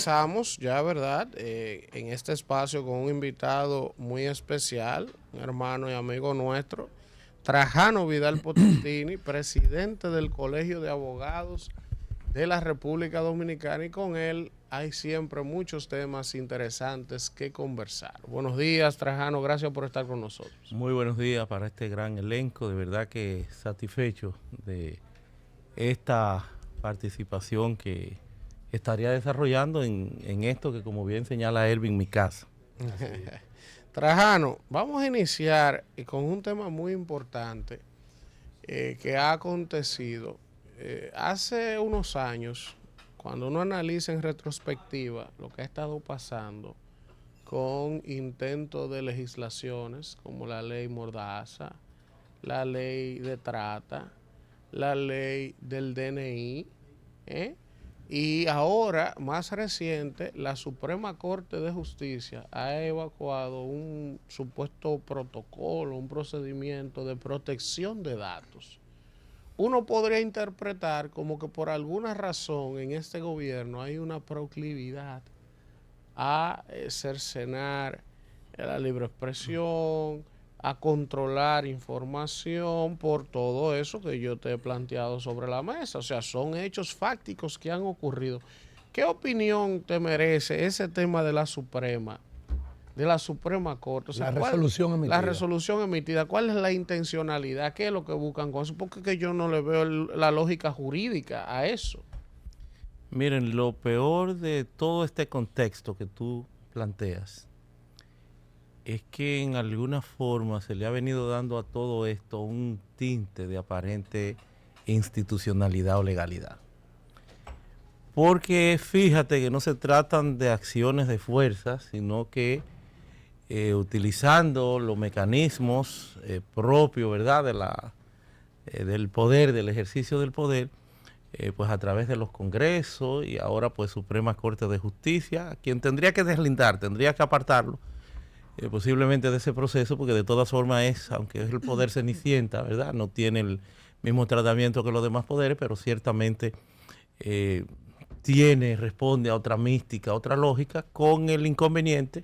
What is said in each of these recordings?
regresamos ya, ¿verdad? En este espacio con un invitado muy especial, un hermano y amigo nuestro, Trajano Vidal Potentini, presidente del Colegio de Abogados de la República Dominicana, y con él hay siempre muchos temas interesantes que conversar. Buenos días, Trajano, gracias por estar con nosotros. Muy buenos días para este gran elenco, de verdad que satisfecho de esta participación que estaría desarrollando en esto que, como bien señala Elvin, mi casa. Trajano, vamos a iniciar con un tema muy importante que ha acontecido hace unos años. Cuando uno analiza en retrospectiva lo que ha estado pasando con intentos de legislaciones como la ley Mordaza, la ley de trata, la ley del DNI, y ahora, más reciente, la Suprema Corte de Justicia ha evacuado un supuesto protocolo, un procedimiento de protección de datos. Uno podría interpretar como que por alguna razón en este gobierno hay una proclividad a cercenar la libre expresión, a controlar información por todo eso que yo te he planteado sobre la mesa. O sea, son hechos fácticos que han ocurrido. ¿Qué opinión te merece ese tema de la Suprema Corte? O sea, la resolución emitida. La resolución emitida. ¿Cuál es la intencionalidad? ¿Qué es lo que buscan con eso? Porque que yo no le veo la lógica jurídica a eso. Miren, lo peor de todo este contexto que tú planteas es que en alguna forma se le ha venido dando a todo esto un tinte de aparente institucionalidad o legalidad. Porque fíjate que no se tratan de acciones de fuerza, sino que utilizando los mecanismos propios, ¿verdad?, del poder, del ejercicio del poder, pues a través de los congresos y ahora pues Suprema Corte de Justicia, quien tendría que deslindar, tendría que apartarlo posiblemente de ese proceso, porque de todas formas es, aunque es el poder cenicienta, ¿verdad?, no tiene el mismo tratamiento que los demás poderes, pero ciertamente responde a otra mística, a otra lógica, con el inconveniente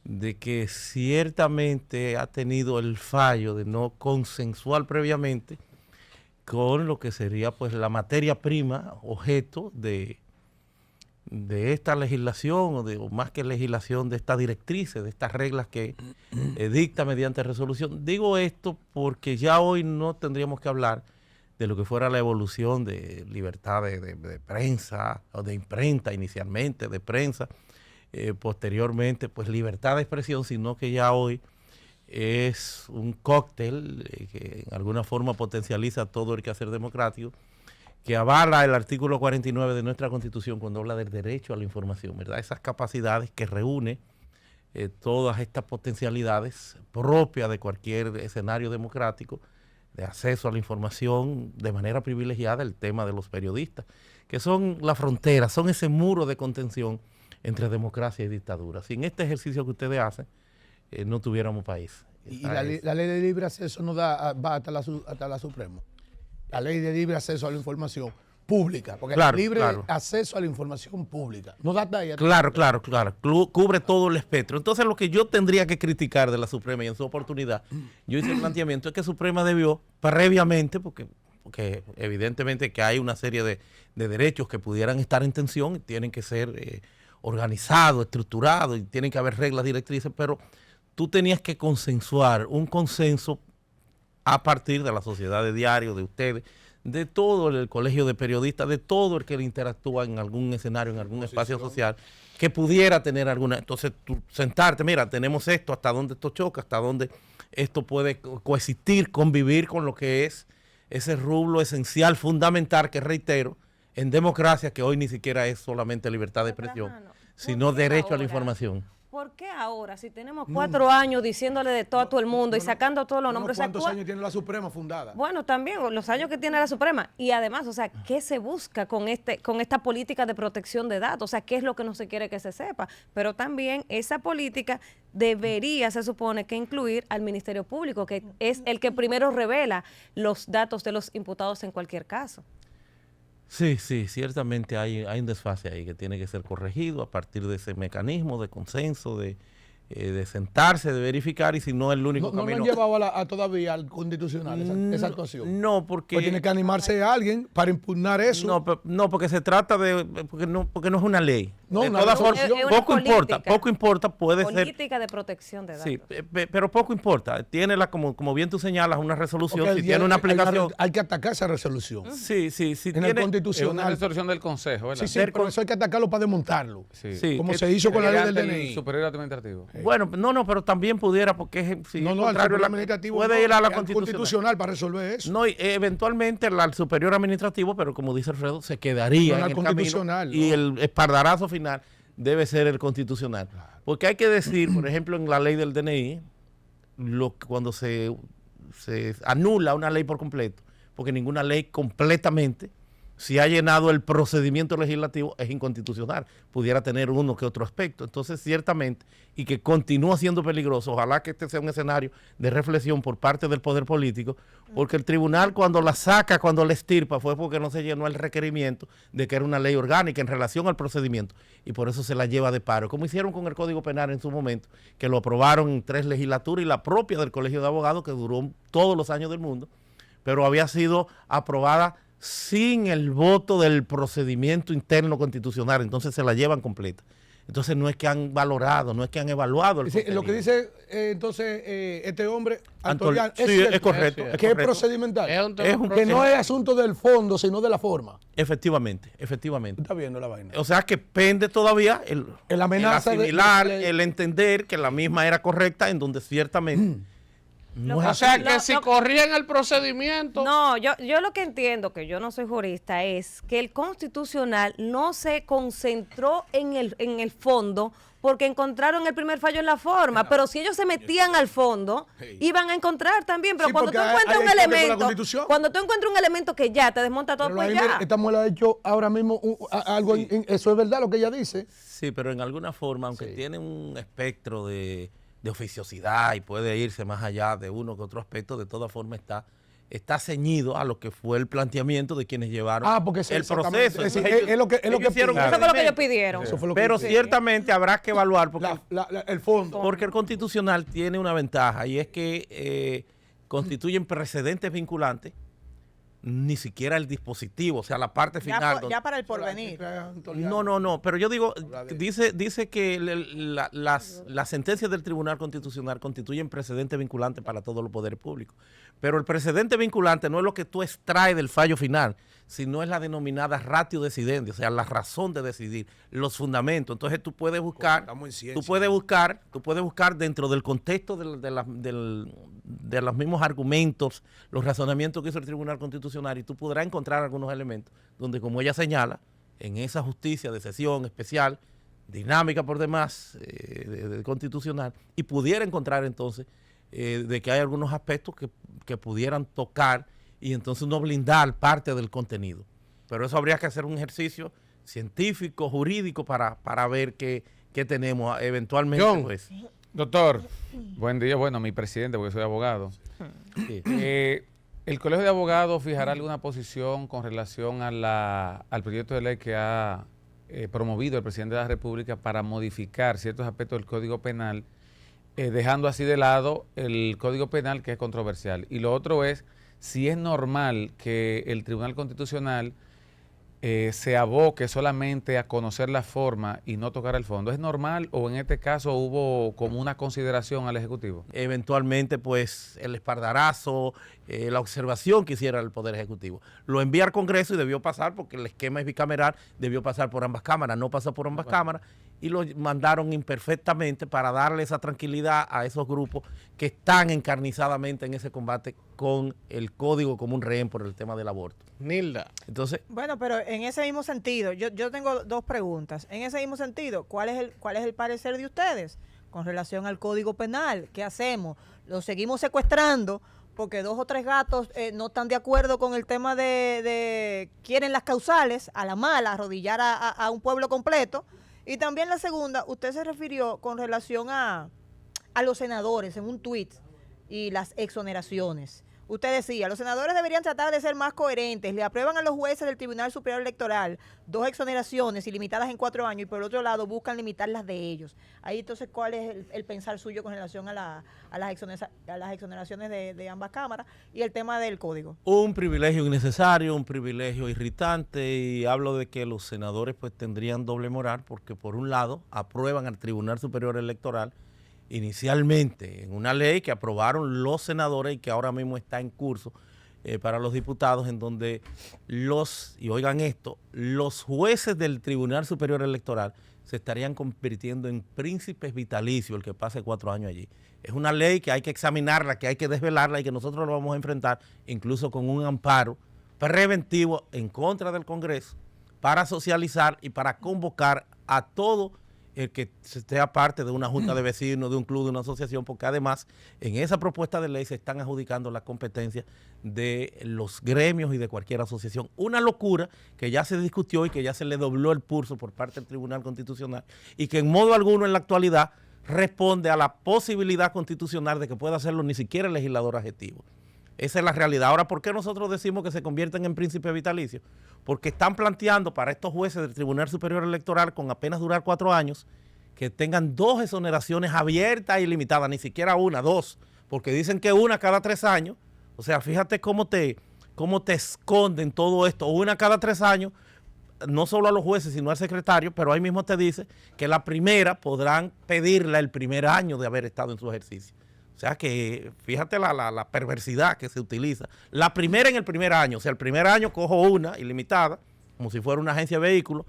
de que ciertamente ha tenido el fallo de no consensuar previamente con lo que sería pues la materia prima, objeto de esta legislación, o más que legislación, de estas directrices, de estas reglas que dicta mediante resolución. Digo esto porque ya hoy no tendríamos que hablar de lo que fuera la evolución de libertad de prensa, o de imprenta inicialmente, de prensa, posteriormente pues libertad de expresión, sino que ya hoy es un cóctel que en alguna forma potencializa todo el quehacer democrático, que avala el artículo 49 de nuestra Constitución cuando habla del derecho a la información, ¿verdad? Esas capacidades que reúne todas estas potencialidades propias de cualquier escenario democrático, de acceso a la información de manera privilegiada, el tema de los periodistas, que son la frontera, son ese muro de contención entre democracia y dictadura. Sin este ejercicio que ustedes hacen, no tuviéramos país. Y la ley de libre acceso no va hasta la Suprema. La ley de libre acceso a la información pública, porque claro, libre acceso a la información pública. No da ahí. Claro. Cubre todo el espectro. Entonces, lo que yo tendría que criticar de la Suprema, y en su oportunidad, yo hice el planteamiento, es que Suprema debió, previamente, porque evidentemente que hay una serie de derechos que pudieran estar en tensión y tienen que ser organizados, estructurados, y tienen que haber reglas directrices, pero tú tenías que consensuar un consenso a partir de la sociedad de diario, de ustedes, de todo el colegio de periodistas, de todo el que interactúa en algún escenario, en algún espacio social, que pudiera tener alguna. Entonces, tú sentarte, mira, tenemos esto, hasta dónde esto choca, hasta dónde esto puede coexistir, convivir con lo que es ese rublo esencial, fundamental, que reitero, en democracia, que hoy ni siquiera es solamente libertad de expresión, sino derecho a la información. ¿Por qué ahora, si tenemos 4 años diciéndole de todo a todo el mundo y sacando todos los nombres? ¿Cuántos años tiene la Suprema fundada? Bueno, también los años que tiene la Suprema. Y además, o sea, ¿qué se busca con esta política de protección de datos? O sea, ¿qué es lo que no se quiere que se sepa? Pero también esa política debería, se supone, que incluir al Ministerio Público, que es el que primero revela los datos de los imputados en cualquier caso. Sí, sí, ciertamente hay un desfase ahí que tiene que ser corregido a partir de ese mecanismo de consenso, de sentarse, de verificar, y si no es el único No lo camino. han llevado todavía al constitucional esa actuación. No, porque Pues tiene que animarse a alguien para impugnar eso. no, porque se trata de porque no es una ley. No, De una todas resolución. formas, Es una poco importa, puede ser. Política de protección de datos. Sí, pero poco importa. Tiene como bien tú señalas, una resolución, Porque si tiene una aplicación. hay que atacar esa resolución. Sí, En el tiene, Es una constitucional. resolución del Consejo, ¿verdad? Sí, sí, por eso hay que atacarlo para desmontarlo. sí, Como que- se hizo con la ley del Ante el DNI. Superior Administrativo. Bueno, no, pero también pudiera, porque si No, es no, al contrario, Superior Administrativo puede no, ir a la al constitucional. para resolver eso. No, y eventualmente al superior administrativo, pero como dice Alfredo, se quedaría No, en al el constitucional, camino, y no. el espaldarazo final debe ser el constitucional. Porque hay que decir, por ejemplo, en la ley del DNI, cuando se anula una ley por completo, porque ninguna ley completamente, si ha llenado el procedimiento legislativo, es inconstitucional. Pudiera tener uno que otro aspecto. Entonces, ciertamente, y que continúa siendo peligroso, ojalá que este sea un escenario de reflexión por parte del poder político, porque el tribunal cuando la saca, cuando la estirpa, fue porque no se llenó el requerimiento de que era una ley orgánica en relación al procedimiento, y por eso se la lleva de paro, como hicieron con el Código Penal en su momento, que lo aprobaron en 3 legislaturas, y la propia del Colegio de Abogados, que duró todos los años del mundo, pero había sido aprobada sin el voto del procedimiento interno constitucional, entonces se la llevan completa. Entonces no es que han valorado, no es que han evaluado el Dice, lo que contenido. dice entonces este hombre, Antonio, Antolian, sí, cierto, es correcto. que es procedimental. Es un tema Es un- Que no es asunto del fondo, sino de la forma. Efectivamente. Está viendo la vaina. O sea que pende todavía El amenaza el de- asimilar, de- el entender que la misma era correcta, en donde ciertamente no es O así. sea que si corrían el procedimiento, No, yo lo que entiendo, que yo no soy jurista, es que el constitucional no se concentró en el fondo porque encontraron el primer fallo en la forma, pero si ellos se metían al fondo, iban a encontrar también, pero Sí, cuando porque tú encuentras hay un choque con la elemento, Constitución. cuando tú encuentras un elemento que ya te desmonta todo, Pero pues ahí, ya. mire, esta mujer ha hecho ahora mismo algo, eso es verdad lo que ella dice. Sí, pero en alguna forma, aunque Sí. tiene un espectro de oficiosidad y puede irse más allá de uno que otro aspecto, de todas formas está ceñido a lo que fue el planteamiento de quienes llevaron Porque el exactamente. proceso. Es decir, Entonces, es lo que ellos hicieron piden. Eso fue lo que ellos experimento. pidieron. Eso fue lo que Pero dice. ciertamente habrá que evaluar, porque El fondo. porque el constitucional tiene una ventaja, y es que constituyen precedentes vinculantes, ni siquiera el dispositivo, o sea, la parte Ya, final. ya para el porvenir. No, pero yo digo, dice que las sentencias del Tribunal Constitucional constituyen precedentes vinculantes para todos los poderes públicos. Pero el precedente vinculante no es lo que tú extraes del fallo final, sino es la denominada ratio decidendi, o sea, la razón de decidir, los fundamentos. Entonces tú puedes buscar, Estamos en ciencia. tú puedes buscar dentro del contexto de los mismos argumentos, los razonamientos que hizo el Tribunal Constitucional, y tú podrás encontrar algunos elementos donde, como ella señala, en esa justicia de sesión especial, dinámica por demás, constitucional, y pudiera encontrar entonces de que hay algunos aspectos que pudieran tocar, y entonces no blindar parte del contenido. Pero eso habría que hacer un ejercicio científico, jurídico, para ver qué tenemos eventualmente. John. Pues. Doctor, buen día. Bueno, mi presidente, porque soy abogado. Sí. ¿El Colegio de Abogados fijará alguna posición con relación al proyecto de ley que ha promovido el presidente de la República para modificar ciertos aspectos del Código Penal, dejando así de lado el Código Penal, que es controversial? Y lo otro es si es normal que el Tribunal Constitucional se aboque solamente a conocer la forma y no tocar el fondo. ¿Es normal o en este caso hubo como una consideración al Ejecutivo? Eventualmente, pues, el espaldarazo, la observación que hiciera el Poder Ejecutivo. Lo envía al Congreso y debió pasar, porque el esquema es bicameral, debió pasar por ambas cámaras, no pasó por ambas cámaras, y lo mandaron imperfectamente para darle esa tranquilidad a esos grupos que están encarnizadamente en ese combate con el código como un rehén por el tema del aborto. Nilda, Entonces, Bueno, pero en ese mismo sentido, yo tengo dos preguntas. En ese mismo sentido, ¿cuál es el parecer de ustedes con relación al Código Penal? ¿Qué hacemos? ¿Lo seguimos secuestrando porque 2 o 3 gatos no están de acuerdo con el tema de quieren las causales, a la mala, arrodillar a un pueblo completo? Y también la segunda, usted se refirió con relación a los senadores en un tuit y las exoneraciones. usted decía, los senadores deberían tratar de ser más coherentes, le aprueban a los jueces del Tribunal Superior Electoral 2 exoneraciones ilimitadas en 4 años y por el otro lado buscan limitar las de ellos. Ahí entonces, ¿cuál es el pensar suyo con relación a las exoneraciones de ambas cámaras y el tema del código? Un privilegio innecesario, un privilegio irritante, y hablo de que los senadores pues tendrían doble moral porque por un lado aprueban al Tribunal Superior Electoral inicialmente en una ley que aprobaron los senadores y que ahora mismo está en curso para los diputados, en donde y oigan esto, los jueces del Tribunal Superior Electoral se estarían convirtiendo en príncipes vitalicios el que pase 4 años allí. Es una ley que hay que examinarla, que hay que desvelarla y que nosotros lo vamos a enfrentar incluso con un amparo preventivo en contra del Congreso para socializar y para convocar a todo el que sea parte de una junta de vecinos, de un club, de una asociación, porque además en esa propuesta de ley se están adjudicando las competencias de los gremios y de cualquier asociación. Una locura que ya se discutió y que ya se le dobló el pulso por parte del Tribunal Constitucional y que en modo alguno en la actualidad responde a la posibilidad constitucional de que pueda hacerlo ni siquiera el legislador adjetivo. Esa es la realidad. Ahora, ¿por qué nosotros decimos que se convierten en príncipes vitalicios? Porque están planteando para estos jueces del Tribunal Superior Electoral, con apenas durar 4 años, que tengan 2 exoneraciones abiertas y limitadas, ni siquiera una, 2, porque dicen que una cada 3 años. O sea, fíjate cómo te esconden todo esto, una cada 3 años, no solo a los jueces, sino al secretario, pero ahí mismo te dice que la primera podrán pedirla el primer año de haber estado en su ejercicio. O sea que fíjate la perversidad que se utiliza. La primera en el primer año, o sea, el primer año cojo una ilimitada, como si fuera una agencia de vehículos,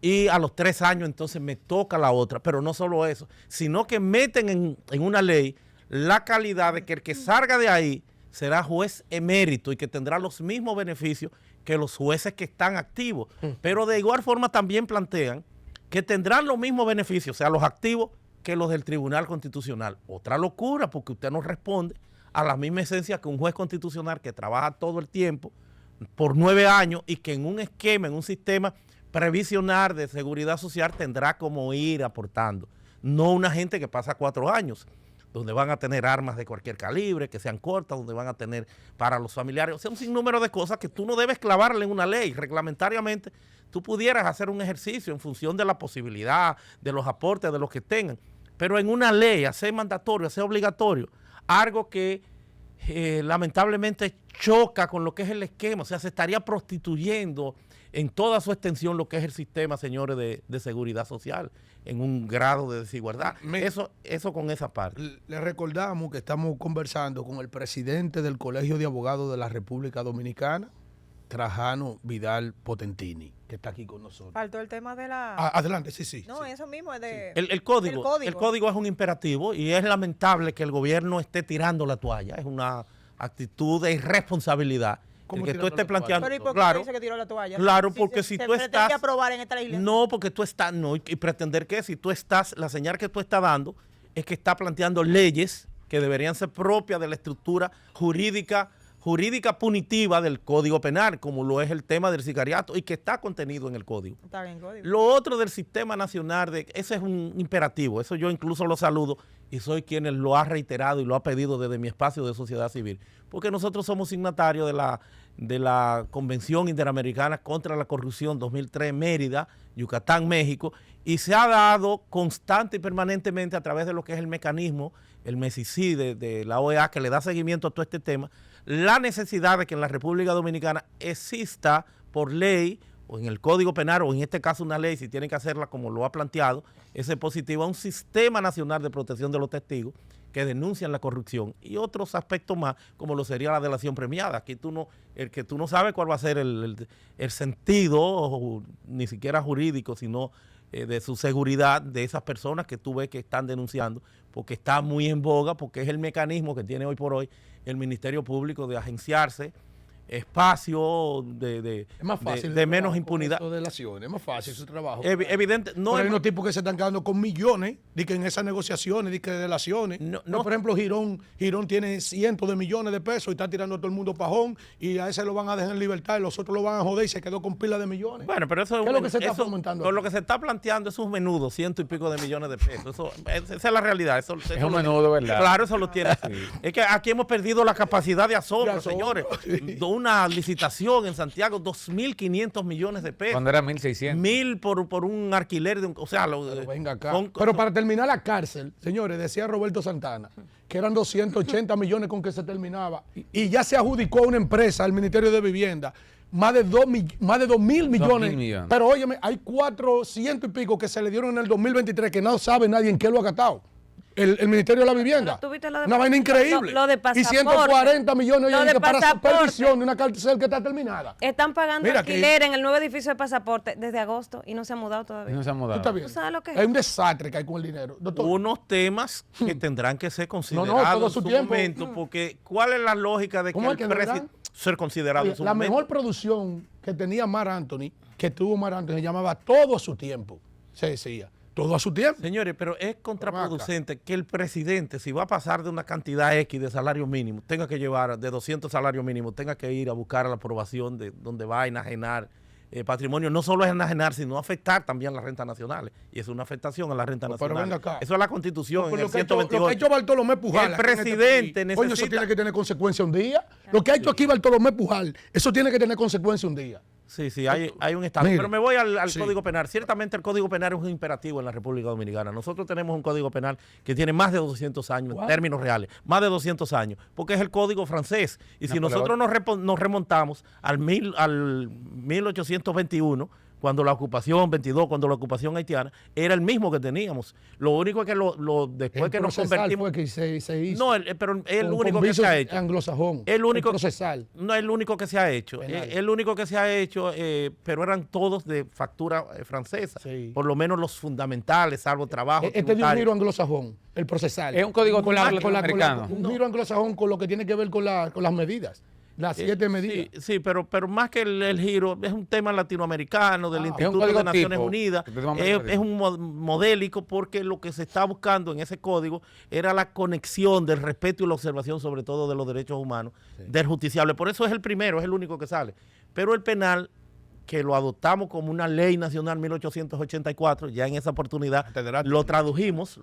y a los 3 años entonces me toca la otra. Pero no solo eso, sino que meten en una ley la calidad de que el que salga de ahí será juez emérito y que tendrá los mismos beneficios que los jueces que están activos. Pero de igual forma también plantean que tendrán los mismos beneficios, o sea, los activos, que los del Tribunal Constitucional. Otra locura, porque usted no responde a la misma esencia que un juez constitucional que trabaja todo el tiempo por 9 años y que en un esquema, en un sistema previsional de seguridad social tendrá como ir aportando. No una gente que pasa 4 años, donde van a tener armas de cualquier calibre, que sean cortas, donde van a tener para los familiares, o sea, un sinnúmero de cosas que tú no debes clavarle en una ley. Reglamentariamente, tú pudieras hacer un ejercicio en función de la posibilidad, de los aportes, de los que tengan. Pero en una ley, hacer mandatorio, hacer obligatorio, algo que lamentablemente choca con lo que es el esquema, o sea, se estaría prostituyendo en toda su extensión lo que es el sistema, señores, de seguridad social, en un grado de desigualdad. Eso con esa parte. Le recordamos que estamos conversando con el presidente del Colegio de Abogados de la República Dominicana, Trajano Vidal Potentini, que está aquí con nosotros. Faltó el tema de la... Adelante, sí. No, eso mismo es de... El código es un imperativo y es lamentable que el gobierno esté tirando la toalla. Es una actitud de irresponsabilidad. El que tú estés planteando... Pero ¿y por qué claro, dice que tiró la toalla? claro, porque si tú estás... pretende aprobar en esta isla. No, porque tú estás... No, y pretender que si tú estás... La señal que tú estás dando es que está planteando leyes que deberían ser propias de la estructura jurídica punitiva del Código Penal, como lo es el tema del sicariato y que está contenido en el Código. Está bien, código. Lo otro del Sistema Nacional, ese es un imperativo, eso yo incluso lo saludo y soy quien lo ha reiterado y lo ha pedido desde mi espacio de sociedad civil, porque nosotros somos signatarios de la Convención Interamericana contra la Corrupción 2003, Mérida, Yucatán, México, y se ha dado constante y permanentemente a través de lo que es el mecanismo, el MESICI de la OEA, que le da seguimiento a todo este tema, la necesidad de que en la República Dominicana exista por ley o en el Código Penal o en este caso una ley, si tienen que hacerla como lo ha planteado, ese positivo, a un sistema nacional de protección de los testigos que denuncian la corrupción y otros aspectos más, como lo sería la delación premiada. Aquí el que tú no sabes cuál va a ser el sentido, ni siquiera jurídico, sino de su seguridad de esas personas que tú ves que están denunciando, porque está muy en boga, porque es el mecanismo que tiene hoy por hoy el Ministerio Público de agenciarse espacio Es más fácil de menos trabajo con impunidad. esto de delaciones, es más fácil su trabajo. Evidente, no Pero hay es- unos tipos que se están quedando con millones, de que en esas negociaciones, de que de delaciones. No. Por ejemplo, Girón tiene cientos de millones de pesos y está tirando a todo el mundo pajón y a ese lo van a dejar en libertad y los otros lo van a joder y se quedó con pila de millones. Bueno, pero eso ¿Qué es lo que se está fomentando Por aquí? lo que se está planteando es un menudo, 100 y pico de millones de pesos. Esa es la realidad. Eso Es lo un tiene. menudo, ¿verdad? Claro, eso lo tiene. Es que aquí hemos perdido la capacidad de asombro, De asombro, señores. sí. Una licitación en Santiago, 2.500 millones de pesos. Cuando era 1.600. 1.000 por un alquiler de un, o sea, Pero venga acá. son- Pero para terminar la cárcel, señores, decía Roberto Santana, que eran 280 millones con que se terminaba. Y ya se adjudicó a una empresa, al Ministerio de Vivienda, más de 2.000 millones. millones. Pero óyeme, hay 400 y pico que se le dieron en el 2023 que no sabe nadie en qué lo ha gastado. El Ministerio de la Vivienda. Pero tú viste lo de Una vaina increíble. lo de y pasaporte. 140 millones Lo oye, de que para pasaporte. supervisión de una cárcel que está terminada. Están pagando Mira que- alquiler en el nuevo edificio de pasaporte desde agosto y no se han mudado Y todavía. no se han ¿Tú mudado. estás bien? ¿Tú sabes lo que es? Hay un desastre que hay con el dinero. Doctor, unos temas que tendrán que ser considerados todo en su su tiempo. momento, porque ¿cuál es la lógica de que ¿Cómo es el que no presidente verán? ser considerado oye, en su la momento? mejor producción que tenía Mar Anthony, que tuvo Mar Anthony, se llamaba Todo a su tiempo. Se decía, todo a su tiempo. Señores, pero es contraproducente que el presidente, si va a pasar de una cantidad X de salario mínimo, tenga que llevar de 200 salarios mínimos, tenga que ir a buscar la aprobación de donde va a enajenar patrimonio. No solo es enajenar, sino afectar también las rentas nacionales. Y es una afectación a la renta Pero nacional. venga acá. Eso es la Constitución, Por en el lo que ha hecho 128. Bartolomé Pujal. El aquí en este presidente país. Coño, eso necesita- tiene que tener consecuencia un día. Lo que ha hecho aquí Bartolomé Pujal, eso tiene que tener consecuencia un día. Sí, sí, hay un estado. Mire, Pero me voy al sí. Código Penal. Ciertamente el Código Penal es un imperativo en la República Dominicana. Nosotros tenemos un Código Penal que tiene más de 200 años, en términos reales, más de 200 años, porque es el Código francés. Y si nosotros nos remontamos al 1821, cuando la ocupación, 22, cuando la ocupación haitiana, era el mismo que teníamos. Lo único es que después El que nos procesal convertimos... fue que se hizo. No, pero es el con único que visos se ha hecho. Anglosajón. El único, procesal. no es el único que se ha hecho. Penal. El único que se ha hecho, pero eran todos de factura francesa. Sí. Por lo menos los fundamentales, salvo trabajo. Este dio un tributario. giro anglosajón, el procesal. Es un código con latinoamericano. un giro anglosajón con lo que tiene que ver con las medidas. Las 7 medidas. Sí, pero más que el giro, es un tema latinoamericano del Ah, Instituto es un código de Naciones tipo, Unidas. que tenemos Es un modélico porque lo que se está buscando en ese código era la conexión del respeto y la observación, sobre todo de los derechos humanos, del justiciable. Por eso es el primero, es el único que sale. Pero el penal, que lo adoptamos como una ley nacional 1884, ya en esa oportunidad lo tradujimos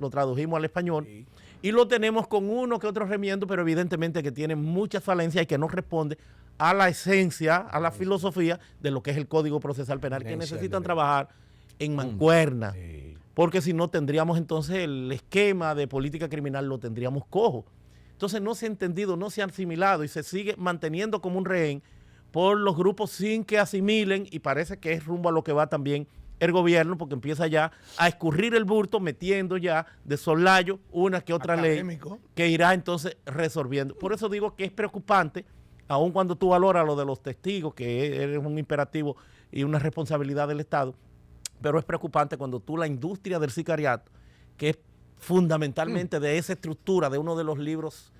al español. Sí. Y lo tenemos con uno que otro remiendo, pero evidentemente que tiene muchas falencias y que no responde a la esencia, a la filosofía de lo que es el Código Procesal Penal, que necesitan trabajar en mancuerna. Porque si no tendríamos entonces el esquema de política criminal, lo tendríamos cojo. Entonces no se ha entendido, no se ha asimilado y se sigue manteniendo como un rehén por los grupos sin que asimilen, y parece que es rumbo a lo que va también el gobierno, porque empieza ya a escurrir el bulto metiendo ya de soslayo una que otra Académico. ley que irá entonces resolviendo. Por eso digo que es preocupante, aun cuando tú valoras lo de los testigos, que es un imperativo y una responsabilidad del Estado, pero es preocupante cuando tú la industria del sicariato, que es fundamentalmente de esa estructura, de uno de los libros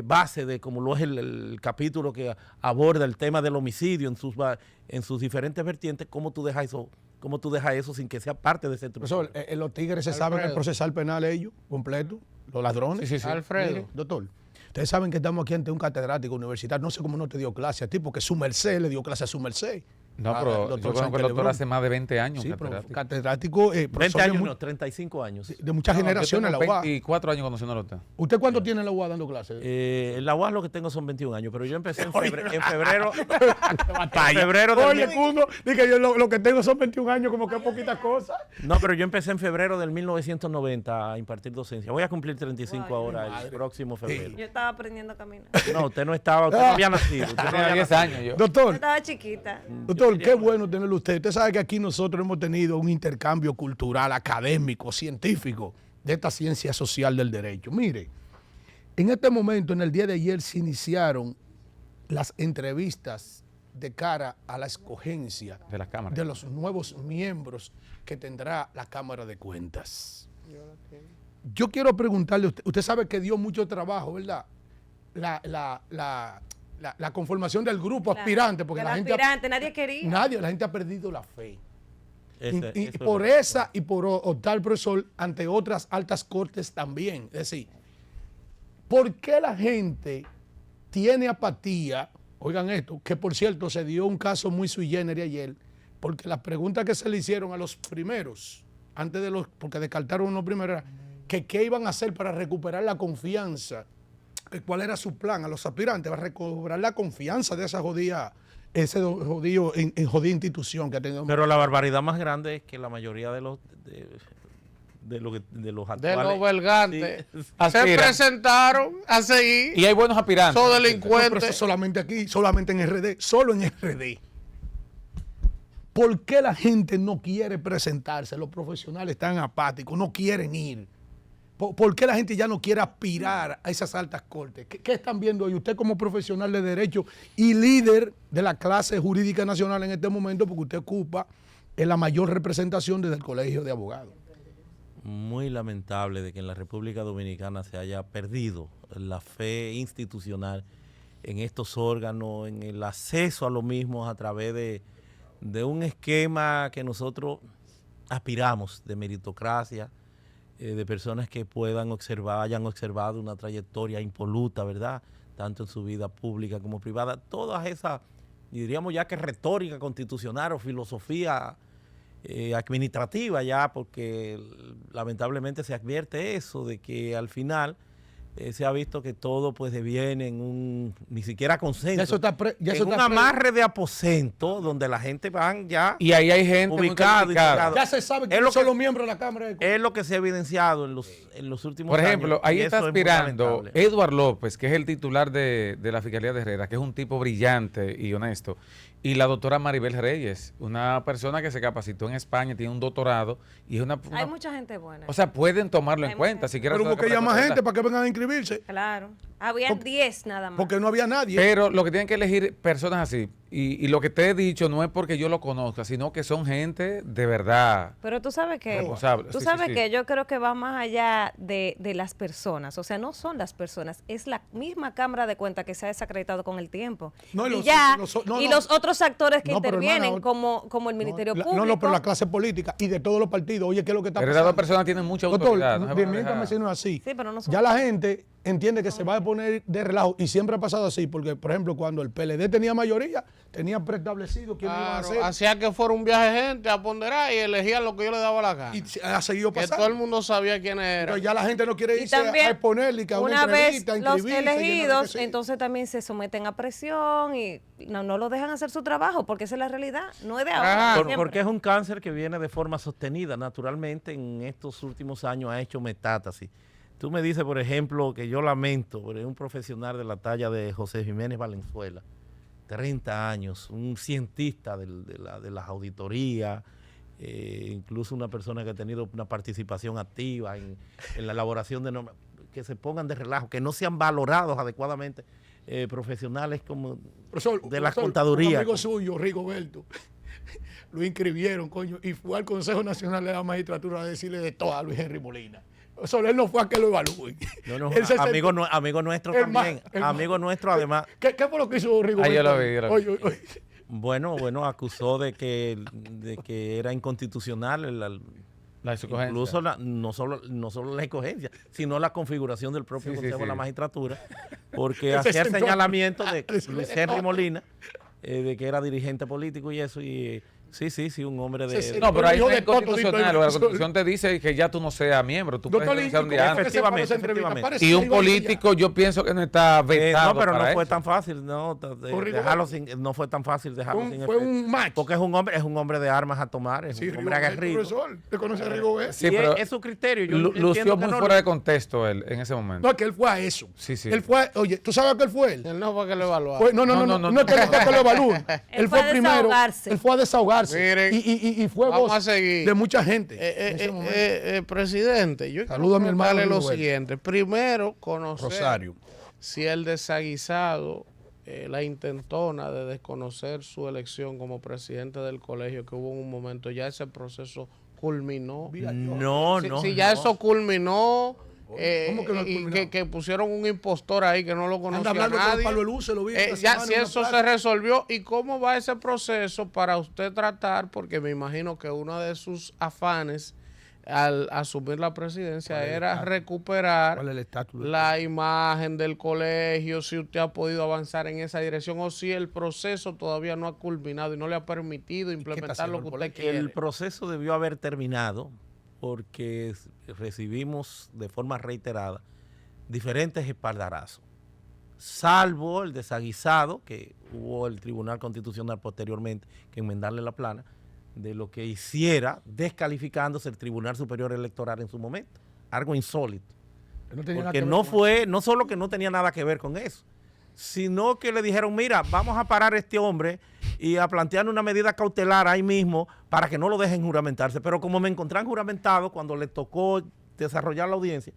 base de como lo es el capítulo que aborda el tema del homicidio en sus diferentes vertientes, ¿cómo tú dejas eso sin que sea parte de ese estructura? Profesor, los tigres se saben el procesal penal ellos, completo, los ladrones. Sí, sí, sí. Alfredo. Mire, doctor, ustedes saben que estamos aquí ante un catedrático universitario, no sé cómo no te dio clase a ti, porque su merced le dio clase a su merced. No, Ah, pero el doctor yo conozco al Sánchez doctor Lebrón. hace más de 20 años. Sí, pero catedrático. catedrático, 20 profesor años, de, no, 35 años. de muchas No, yo generaciones en la tengo UA. 24 años conociéndolo a usted. ¿Usted cuánto tiene en la UA dando clases? En la UAS lo que tengo son 21 años, pero yo empecé en febrero. En febrero del Oye, Cundo, dije yo lo que tengo son 21 años, como que es poquita cosa. No, pero yo empecé en febrero del 1990 a impartir docencia. Voy a cumplir 35 ahora el próximo febrero. Yo estaba aprendiendo a caminar. No, usted no había nacido. Usted no Tenía había 10 nacido. años yo. Yo Doctor, estaba chiquita. doctor, qué bueno tenerlo usted. Usted sabe que aquí nosotros hemos tenido un intercambio cultural, académico, científico de esta ciencia social del derecho. Mire, en este momento, en el día de ayer, se iniciaron las entrevistas de cara a la escogencia De las cámaras. de los nuevos miembros que tendrá la Cámara de Cuentas. Yo quiero preguntarle, usted sabe que dio mucho trabajo, ¿verdad? la conformación del grupo aspirante, porque El la gente, aspirante, nadie quería. la gente ha perdido la fe. Y Eso por es lo que esa y por optar profesor ante otras altas cortes también. Es decir, ¿por qué la gente tiene apatía? Oigan esto, que por cierto se dio un caso muy sui generis ayer, porque las preguntas que se le hicieron a los primeros, antes de los, porque descartaron los primeros, era que qué iban a hacer para recuperar la confianza, que cuál era su plan a los aspirantes, para recuperar la confianza de esa jodida institución que ha tenido. Pero la barbaridad más grande es que la mayoría de los de los De actuales los belgantes sí, se aspiran. presentaron a seguir. Y hay buenos aspirantes. Son No, pero eso delincuentes. solamente aquí, solamente en RD, solo en RD. ¿Por qué la gente no quiere presentarse? Los profesionales están apáticos, no quieren ir. ¿Por qué la gente ya no quiere aspirar a esas altas cortes? ¿Qué están viendo hoy? Usted como profesional de derecho y líder de la clase jurídica nacional en este momento, porque usted ocupa la mayor representación desde el Colegio de Abogados. muy lamentable de que en la República Dominicana se haya perdido la fe institucional en estos órganos, en el acceso a los mismos a través de un esquema que nosotros aspiramos de meritocracia, de personas que puedan observar, hayan observado una trayectoria impoluta, ¿verdad? Tanto en su vida pública como privada. Todas esas, diríamos ya que retórica constitucional o filosofía administrativa ya, porque lamentablemente se advierte eso, de que al final se ha visto que todo pues deviene en un, ni siquiera consenso, Ya eso está en un amarre de aposento donde la gente van ya Y ahí hay gente muy ubicado, calificada. indicado. Ya se sabe Es quiénes lo son que- los miembros de la Cámara de Es lo que se ha evidenciado en los últimos Por años. ejemplo, ahí y está eso es muy aspirando lamentable. Eduard López, que es el titular de la Fiscalía de Herrera, que es un tipo brillante y honesto, y la doctora Maribel Reyes, una persona que se capacitó en España, tiene un doctorado, y es una Hay mucha gente buena. o sea, pueden tomarlo en Hay cuenta mucha si quieren. Pero hacer porque la llama carrera. gente para que vengan a inscribirse, Claro. Había 10 nada más. porque no había nadie. Pero lo que tienen que elegir personas así, y lo que te he dicho no es porque yo lo conozca, sino que son gente de verdad. Pero tú sabes que, Responsable. tú Sí, sabes sí, sí. que yo creo que va más allá de las personas. O sea, no son las personas, es la misma Cámara de Cuentas que se ha desacreditado con el tiempo. No, y y los- ya, no, y no. los otros actores que No, pero, intervienen, hermana, como el Ministerio Público. No, pero la clase política y de todos los partidos. Oye, ¿qué es lo que está Pero pasando? esas dos personas tienen mucha Doctor, autoridad. no se van a miéntame dejar. si no es así. Sí, pero no son- Ya la gente entiende que se va a poner de relajo y siempre ha pasado así, porque, por ejemplo, cuando el PLD tenía mayoría, tenía preestablecido quién iba a Claro, hacer. hacía que fuera un viaje de gente a ponderar y elegían lo que yo le daba la gana. Y ha seguido Que pasando. todo el mundo sabía quiénes eran. Pero ya la gente no quiere Y irse también, a exponerle y que a una una vez entrevista, a los inscribirse, y no sé elegidos, qué, sí. entonces también se someten a presión y no lo dejan hacer su trabajo, porque esa es la realidad. No es de ahora. Ajá. siempre. Porque es un cáncer que viene de forma sostenida. Naturalmente, en estos últimos años ha hecho metástasis. Tú me dices, por ejemplo, que yo lamento, por un profesional de la talla de José Jiménez Valenzuela, 30 años, un cientista de las auditorías, incluso una persona que ha tenido una participación activa en la elaboración de normas, que se pongan de relajo, que no sean valorados adecuadamente profesionales como Profesor, de la profesor, contaduría. Un amigo suyo, Rigoberto, lo inscribieron, coño, y fue al Consejo Nacional de la Magistratura a decirle de todo a Luis Henry Molina. Solo él no fue a que lo evalúen. No, Él se amigo, sentó- amigo nuestro El ma- también. el ma- Amigo nuestro, además. ¿Qué fue lo que hizo Rigoberto? yo lo vi, yo lo vi. Oye, Bueno, acusó de que era inconstitucional La escogencia. incluso no solo la escogencia, sino la configuración del propio Sí, sí, Consejo de la sí. Magistratura, porque Se hacía el sentó. señalamiento de Decirle Luis de Henry todo. Molina, de que era dirigente político y eso, y sí, un hombre Sí, sí. de... No, pero ahí Yo no es de todo, inconstitucional. todito, La eso- Constitución te dice que ya tú no seas miembro. Tú puedes doctor, renunciar un día antes. Efectivamente. Y un político yo pienso que no está vetado no, pero para no fue eso. tan fácil, no, no fue tan fácil dejarlo sin Fue efecto. un match. Porque es un hombre de armas a tomar, es Sí, un hombre Rigoberto, aguerrido. profesor. ¿Te conoce a Rigoberto? Sí, Y pero es su criterio. Yo Lució entiendo que muy no, fuera de contexto él en ese momento. No, es que él fue a eso. Sí, sí. Él fue, oye, ¿tú sabes a qué él fue? Él no fue que lo evaluaba. No es que no lo evalúen. Él fue a primero, desahogarse. él fue a desahogarse. Miren, y fue vamos voz a seguir. de mucha gente. en ese momento. Presidente, yo Saludo a mi quiero hermano preguntarle lo Rigoberto. siguiente. Primero, conocer Rosario. si el desaguisado, la intentona de desconocer su elección como presidente del colegio, que hubo en un momento, ya ese proceso culminó. No, Si, no. si ya no. eso culminó, ¿Cómo que no ha y culminado? que pusieron un impostor ahí que no lo Anda conocía hablando con nadie. Pablo Luz, se lo vi esta Ya, semana si en una eso se plaza. resolvió, ¿y cómo va ese proceso para usted tratar? Porque me imagino que uno de sus afanes al asumir la presidencia ¿Cuál es el era estatus? recuperar ¿Cuál es el estatus del la imagen del colegio, si usted ha podido avanzar en esa dirección o si el proceso todavía no ha culminado y no le ha permitido implementar haciendo lo que el usted colegio? quiere. El proceso debió haber terminado porque recibimos de forma reiterada diferentes espaldarazos, salvo el desaguisado que hubo el Tribunal Constitucional posteriormente que enmendarle la plana de lo que hiciera descalificándose el Tribunal Superior Electoral en su momento, algo insólito. Que no tenía nada Porque que ver no con fue, no solo que no tenía nada que ver con eso, sino que le dijeron, mira, vamos a parar a este hombre y a plantear una medida cautelar ahí mismo para que no lo dejen juramentarse. Pero como me encontraron juramentado cuando le tocó desarrollar la audiencia,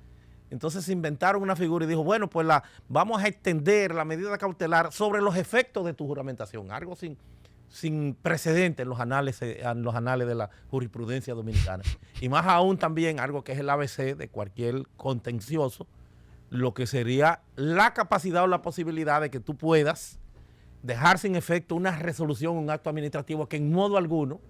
entonces se inventaron una figura y dijo, bueno, pues vamos a extender la medida cautelar sobre los efectos de tu juramentación, algo sin precedentes en los anales de la jurisprudencia dominicana. Y más aún también algo que es el ABC de cualquier contencioso, lo que sería la capacidad o la posibilidad de que tú puedas dejar sin efecto una resolución, un acto administrativo que en modo alguno,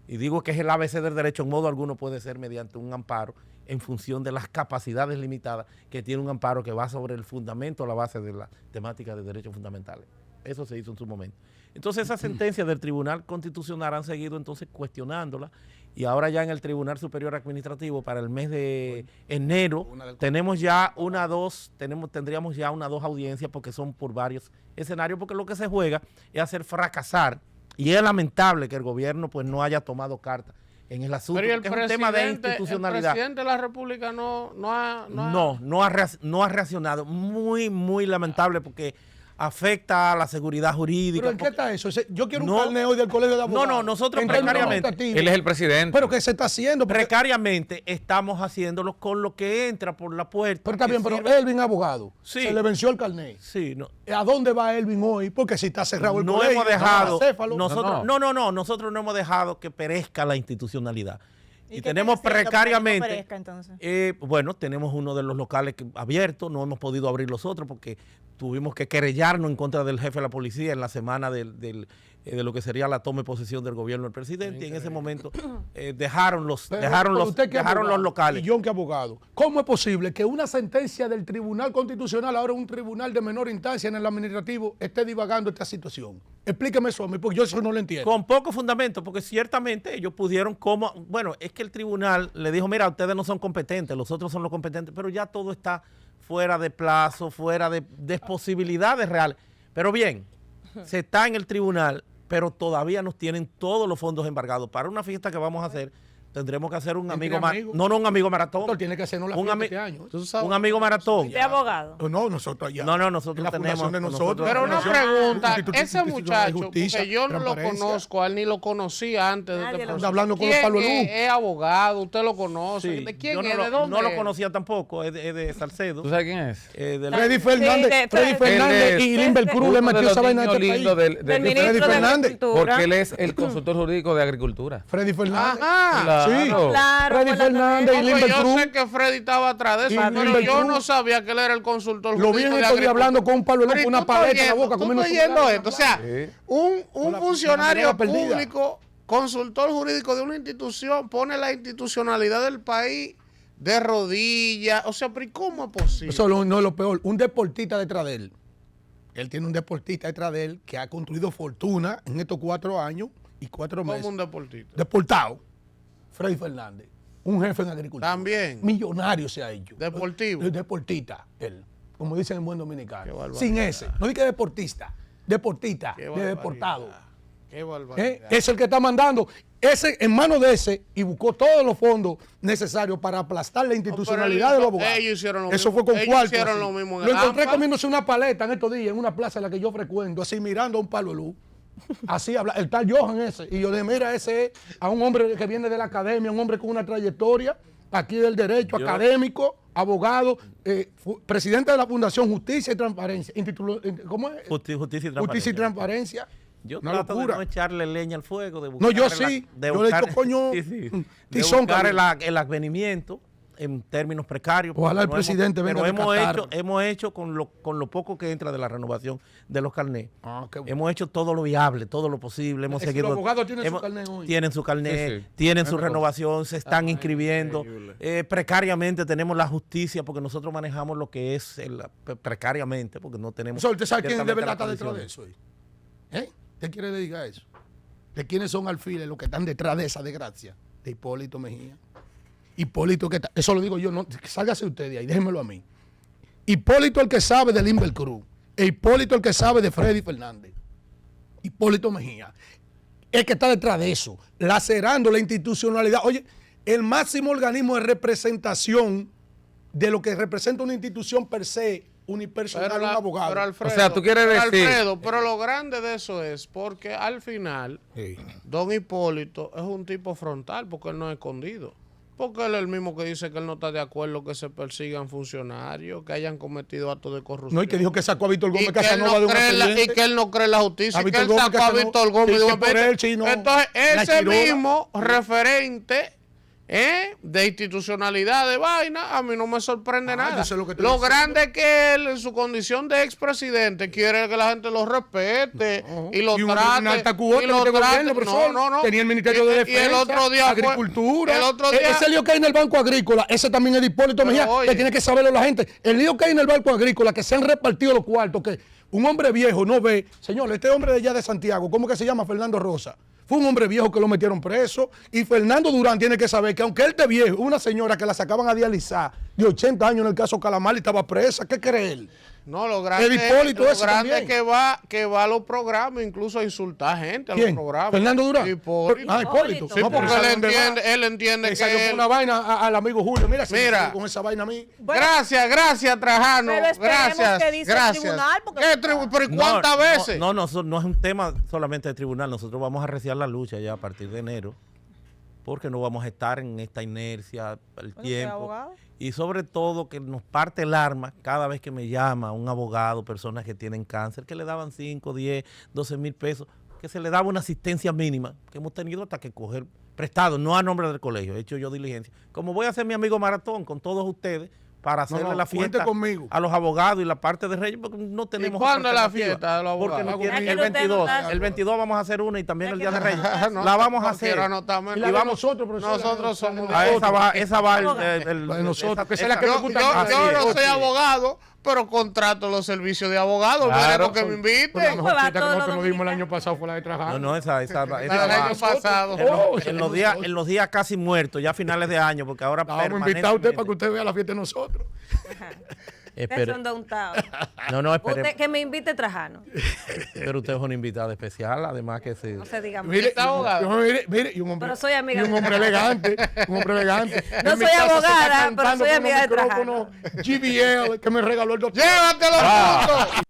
y digo que es el ABC del derecho, en modo alguno puede ser mediante un amparo en función de las capacidades limitadas que tiene un amparo que va sobre el fundamento, la base de la temática de derechos fundamentales. Eso se hizo en su momento. Entonces esas sentencias del Tribunal Constitucional han seguido entonces cuestionándola y ahora ya en el Tribunal Superior Administrativo para el mes de enero tendríamos ya una o dos audiencias porque son por varios escenarios, porque lo que se juega es hacer fracasar y es lamentable que el gobierno pues no haya tomado carta en el asunto, Pero ¿y el porque es un tema de presidente, el institucionalidad. presidente de la República no ha No ha reaccionado. Muy, muy lamentable porque afecta a la seguridad jurídica. ¿Pero en qué está eso? Yo quiero un No. carnet hoy del Colegio de Abogados. nosotros En términos precariamente. administrativos. Él es el presidente. ¿Pero qué se está haciendo? Porque- Precariamente estamos haciéndolo con lo que entra por la puerta. pero está que bien, pero sirve- Elvin abogado. Sí. Se le venció el carnet. Sí, no. ¿A dónde va Elvin hoy? Porque si está cerrado el No colegio, hemos dejado. acéfalo. Nosotros no hemos dejado que perezca la institucionalidad. ¿Y Y qué tenemos están haciendo para que no precariamente. perezca, entonces? Bueno, tenemos uno de los locales abiertos, no hemos podido abrir los otros porque tuvimos que querellarnos en contra del jefe de la policía en la semana de lo que sería la toma de posesión del gobierno del presidente. Y en ese momento dejaron los Usted que es abogado, locales. Y yo que abogado. ¿Cómo es posible que una sentencia del Tribunal Constitucional, ahora un tribunal de menor instancia en el administrativo, esté divagando esta situación? Explíqueme eso a mí, porque yo eso no lo entiendo. Con poco fundamento, porque ciertamente ellos pudieron bueno, es que el tribunal le dijo, mira, ustedes no son competentes, los otros son los competentes, pero ya todo está fuera de plazo, fuera de posibilidades reales. Pero bien, se está en el tribunal, pero todavía nos tienen todos los fondos embargados. Para una fiesta que vamos a hacer, tendremos que hacer un amigo un amigo maratón. Doctor, tiene que hacernos la Un fiesta ami- este año. Tú sabes. Un amigo maratón. De abogado. No, nosotros ya. No, nosotros En la tenemos. fundación de nosotros. Pero una Fundación pregunta, Instituto ese Institucional de muchacho, Justicia, porque yo no lo Transparencia. conozco, a él ni lo conocía antes de Nadie este lo proceso. Anda hablando con ¿Quién Pablo Luz. es abogado? ¿Usted lo conoce? Sí, ¿De quién yo es? no ¿De lo, dónde no lo es? conocía tampoco, es de Salcedo. ¿Tú sabes quién es? Freddy Fernández, de- Freddy Fernández Él es- y Limber Cruz le Uno de metió los esa vaina a niños este país. lindos Del Freddy ministro de Fernández. Agricultura. Porque él es el consultor jurídico de Agricultura. Freddy Fernández. Ajá. Sí. Claro, Freddy con la Fernández y No, pues Limber yo Cruz. sé que Freddy estaba atrás de eso, Y pero Limber yo Cruz. no sabía que él era el consultor Lo vi jurídico en de estos días Agricultura. hablando con Pablo Luz Pero con ¿y una tú estás paleta en la oyendo? boca. ¿Tú comiendo estás oyendo chocolate. esto? O sea, Sí. un Con la funcionario mirada perdida. público, consultor jurídico de una institución, pone la institucionalidad del país de rodillas. O sea, pero ¿y cómo es posible? Eso no es lo peor. Un deportista detrás de él. Él tiene un deportista detrás de él que ha construido fortuna en estos 4 años y 4 meses. Como un deportista. Deportado. Freddy Fernández. Un jefe en agricultura. También. Millonario se ha hecho. Deportivo. Deportista, él. Como dicen en buen dominicano. Qué barbaridad. Sin ese. No diga deportista. Deportista. Qué De barbaridad. deportado. Qué barbaridad. Es el que está mandando. Ese en manos de ese y buscó todos los fondos necesarios para aplastar la institucionalidad de los abogados. Ellos hicieron lo Eso mismo. fue con Ellos cuarto. hicieron así. lo mismo en Lo el encontré AMPA. comiéndose una paleta en estos días en una plaza en la que yo frecuento, así mirando a un Pablo Luz. Así habla, el tal Johan ese. Y yo le mira, ese es a un hombre que viene de la academia, un hombre con una trayectoria aquí del derecho, académico, abogado, presidente de la Fundación Justicia y Transparencia. ¿Cómo es? Justicia y Transparencia. Justicia y Transparencia. Yo Una trato locura. de no echarle leña al fuego, de No, buscar yo sí. Yo le echo coño de tizón, buscar cabrón. el advenimiento en términos precarios. Ojalá el pero presidente venga pero de hemos Qatar. hemos hecho con lo poco que entra de la renovación de los carnets. Qué bueno. Hemos hecho todo lo viable, todo lo posible. Hemos Es decir, seguido. los abogados tienen su carnet hoy. Tienen su carnet, Sí, sí. tienen su Una cosa. renovación, se están inscribiendo. increíble. Precariamente tenemos la justicia porque nosotros manejamos lo que es precariamente, porque no tenemos. Profesor, ¿usted sabe quién de ciertamente verdad está las detrás de condiciones. eso? ¿Usted quiere dedicar eso? ¿De quiénes son alfiles los que están detrás de esa desgracia? De Hipólito Mejía. Hipólito que está, eso lo digo yo, no, sálgase usted de ahí, déjenmelo a mí. Hipólito el que sabe de Limber Cruz, e Hipólito el que sabe de Freddy Fernández. Hipólito Mejía. El que está detrás de eso, lacerando la institucionalidad. Oye, el máximo organismo de representación de lo que representa una institución per se, unipersonal, un abogado. Pero Alfredo, O sea, tú quieres pero decir- Alfredo, pero lo grande de eso es porque al final, Sí. don Hipólito es un tipo frontal porque él no es escondido. Porque él es el mismo que dice que él no está de acuerdo que se persigan funcionarios, que hayan cometido actos de corrupción. No, y que dijo que sacó a Víctor Y Gómez que él Casanova de no un cree en la- y expediente. que él no cree en la justicia, A que Víctor él Gómez sacó a Casanova, Víctor Gómez que de un por él, sí, no. Entonces, La ese Quiroga. mismo referente de institucionalidad de vaina, a mí no me sorprende nada. yo sé lo que estoy Lo diciendo. grande es que él, en su condición de expresidente, quiere que la gente lo respete y lo una trate. alta cuota y lo en este trate. gobierno, profesor. No. Tenía el Ministerio de Y Defensa, el otro día fue- Agricultura. el otro día, Ese lío que hay en el Banco Agrícola, ese también es de Hipólito Pero Mejía, oye. que tiene que saberlo la gente. El lío que hay en el Banco Agrícola, que se han repartido los cuartos, que un hombre viejo no ve. Señor, este hombre de allá de Santiago, ¿cómo que se llama? Fernando Rosa. Fue un hombre viejo que lo metieron preso. Y Fernando Durán tiene que saber que aunque él esté viejo, una señora que la sacaban a dializar de 80 años en el caso Calamar y estaba presa, ¿qué cree él? No, lo grande, El Hipólito lo ese grande es también. que va a los programas, incluso a insultar gente a ¿Quién? los programas. Fernando Durán. Hipólito. Hipólito. Sí, No, porque pero él ¿sabe dónde va? entiende Le salió que con él- una vaina al amigo Julio. Mira, se Mira. metió con esa vaina a mí. Bueno, Gracias, Trajano. Pero esperemos Gracias. que dice el gracias. tribunal, porque- ¿Qué pero ¿y cuántas veces? No, no es un tema solamente de tribunal. Nosotros vamos a arreciar la lucha ya a partir de enero, porque no vamos a estar en esta inercia el ¿usted es tiempo. abogado? Y sobre todo que nos parte el arma cada vez que me llama un abogado, personas que tienen cáncer, que le daban 5, 10, 12 mil pesos, que se le daba una asistencia mínima, que hemos tenido hasta que coger prestado, no a nombre del colegio, he hecho yo diligencia. Como voy a hacer mi amigo Maratón con todos ustedes, para hacerle no, la cuente fiesta conmigo. a los abogados y la parte de Reyes, porque no tenemos cuándo otra es la alternativa. fiesta de los Porque abogados? no quieren Ya ir que el usted no 22. está- El 22 vamos a hacer una y también Ya el que día de no Reyes. está- No, La vamos a no hacer. quiero anotarme. Y la de nosotros, profesor. Nosotros somos A esa va, Abogado. La de nosotros, que esa es la esa- que Yo, me gusta yo- más. yo Así no es. soy abogado, pero contrato los servicios de abogado. Claro. Veremos que me Pero la inviten. mejor Pues va fiesta que todo lo nosotros nos dimos el dominicano. año pasado fue la de Trajano. No, esa La del va. año pasado. En los días casi muertos, ya a finales de año, porque ahora La vamos a invitar a usted para que permanentemente- usted vea la fiesta de nosotros. Ustedes Espere- son downtown. No, Usted espere, que me invite Trajano. pero usted es una invitada especial, además que sí. No se diga más. Mire, ¿Está abogado? mire, y un hombre, Pero soy amiga y un de hombre Trajano. elegante, un hombre elegante. No En mi soy casa se está abogada, pero cantando soy con amiga de unos micrófonos GBL que me regaló el doctor. Llévatelo juntos.